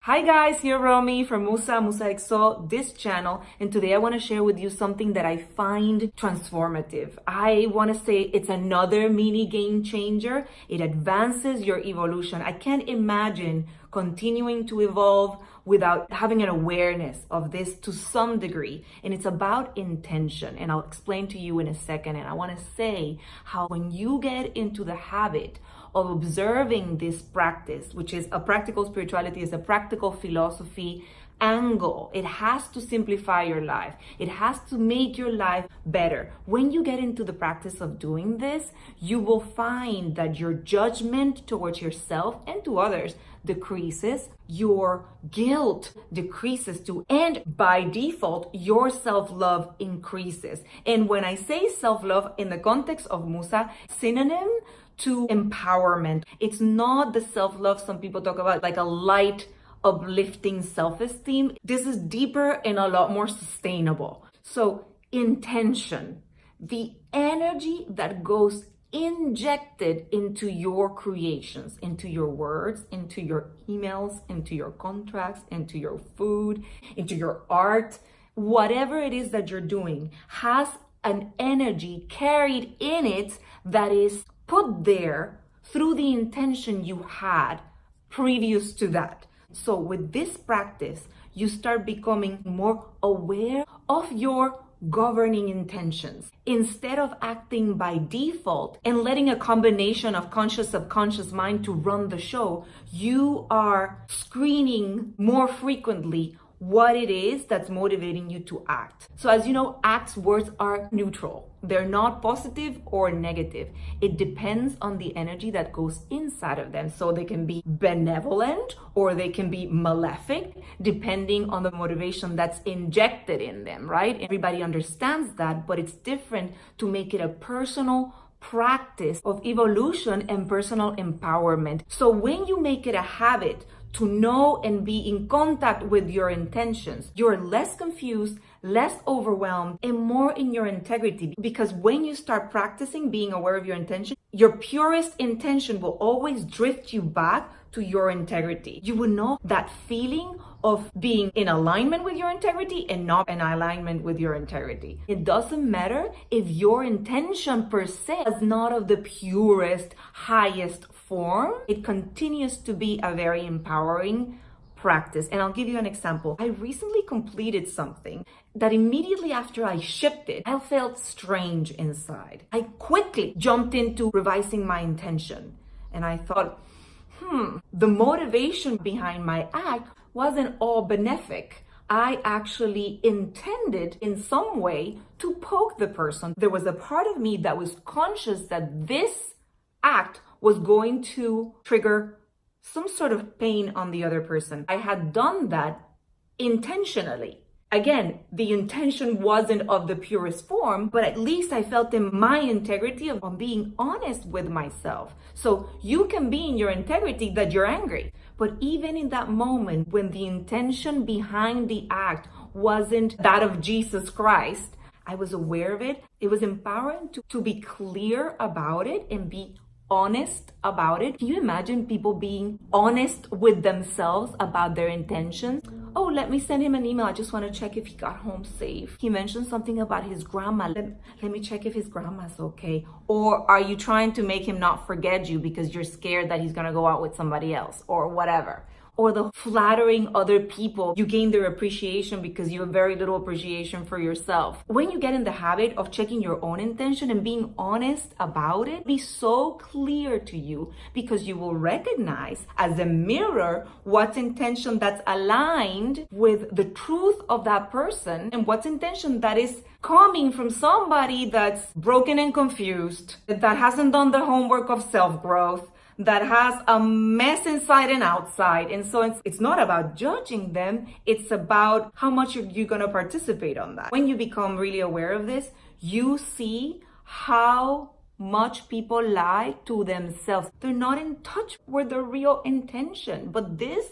Hi guys, here Romy from Musa XO, this channel, and today I want to share with you something that I find transformative. I want to say it's another mini game changer. It advances your evolution. I can't imagine continuing to evolve without having an awareness of this to some degree. And it's about intention, and I'll explain to you in a second. And I want to say how when you get into the habit of observing this practice, which is a practical spirituality, is a practical philosophy angle. It has to simplify your life. It has to make your life better. When you get into the practice of doing this, you will find that your judgment towards yourself and to others decreases, your guilt decreases too, and by default, your self-love increases. And when I say self-love in the context of Musa, synonym to empowerment. It's not the self-love some people talk about, like a light, uplifting self-esteem. This is deeper and a lot more sustainable. So intention, the energy that goes injected into your creations, into your words, into your emails, into your contracts, into your food, into your art, whatever it is that you're doing has an energy carried in it that is put there through the intention you had previous to that. So with this practice, you start becoming more aware of your governing intentions. Instead of acting by default and letting a combination of conscious, subconscious mind to run the show, you are screening more frequently what it is that's motivating you to act. So as you know, acts, words are neutral. They're not positive or negative. It depends on the energy that goes inside of them. So they can be benevolent or they can be malefic, depending on the motivation that's injected in them, right? Everybody understands that, but it's different to make it a personal practice of evolution and personal empowerment. So when you make it a habit to know and be in contact with your intentions, you're less confused, less overwhelmed, and more in your integrity. Because when you start practicing being aware of your intention, your purest intention will always drift you back to your integrity. You will know that feeling of being in alignment with your integrity and not in alignment with your integrity. It doesn't matter if your intention per se is not of the purest, highest form. It continues to be a very empowering practice. And I'll give you an example. I recently completed something that immediately after I shipped it, I felt strange inside. I quickly jumped into revising my intention. And I thought, the motivation behind my act wasn't all benefic. I actually intended in some way to poke the person. There was a part of me that was conscious that this act was going to trigger some sort of pain on the other person. I had done that intentionally. Again, the intention wasn't of the purest form, but at least I felt in my integrity of being honest with myself. So you can be in your integrity that you're angry. But even in that moment, when the intention behind the act wasn't that of Jesus Christ, I was aware of it. It was empowering to be clear about it and be honest about it. Can you imagine people being honest with themselves about their intentions? Oh, let me send him an email. I just want to check if he got home safe. He mentioned something about his grandma. Let me check if his grandma's okay. Or are you trying to make him not forget you because you're scared that he's going to go out with somebody else or whatever? Or the flattering other people, you gain their appreciation because you have very little appreciation for yourself. When you get in the habit of checking your own intention and being honest about it, be so clear to you because you will recognize as a mirror what's intention that's aligned with the truth of that person and what's intention that is coming from somebody that's broken and confused, that hasn't done the homework of self-growth, that has a mess inside and outside. And so it's not about judging them. It's about how much you're going to participate on that. When you become really aware of this, you see how much people lie to themselves. They're not in touch with their real intention. But this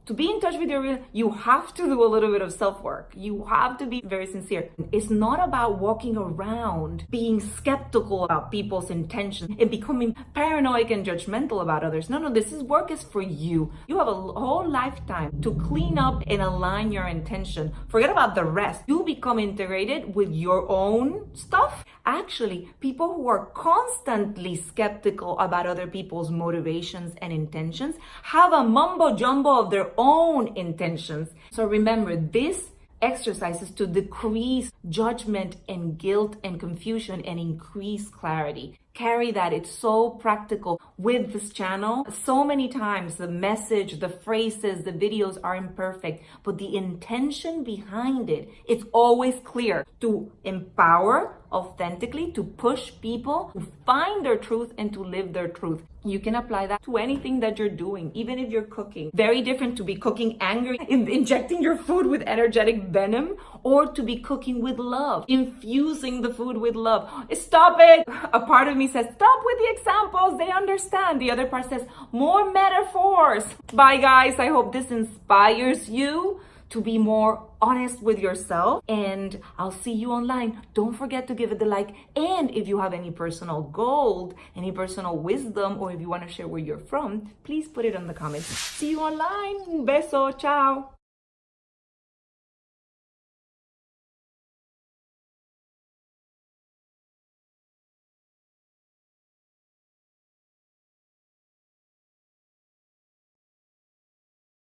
to be in touch with your real, you have to do a little bit of self-work. You have to be very sincere. It's not about walking around being skeptical about people's intentions and becoming paranoid and judgmental about others. No, this work is for you. You have a whole lifetime to clean up and align your intention. Forget about the rest. You become integrated with your own stuff. Actually, people who are constantly skeptical about other people's motivations and intentions have a mumbo jumbo of their own intentions. So remember, this exercise is to decrease judgment and guilt and confusion and increase clarity. Carry that. It's so practical with this channel. So many times the message, the phrases, the videos are imperfect, but the intention behind it, it's always clear to empower authentically, to push people to find their truth and to live their truth. You can apply that to anything that you're doing, even if you're cooking. Very different to be cooking angry, injecting your food with energetic venom, or to be cooking with love, infusing the food with love. Stop it. A part of me says, stop with the examples. They understand. The other part says, more metaphors. Bye, guys. I hope this inspires you to be more honest with yourself, and I'll see you online. Don't forget to give it the like, and if you have any personal gold, any personal wisdom, or if you want to share where you're from, please put it in the comments. See you online. Beso. Ciao.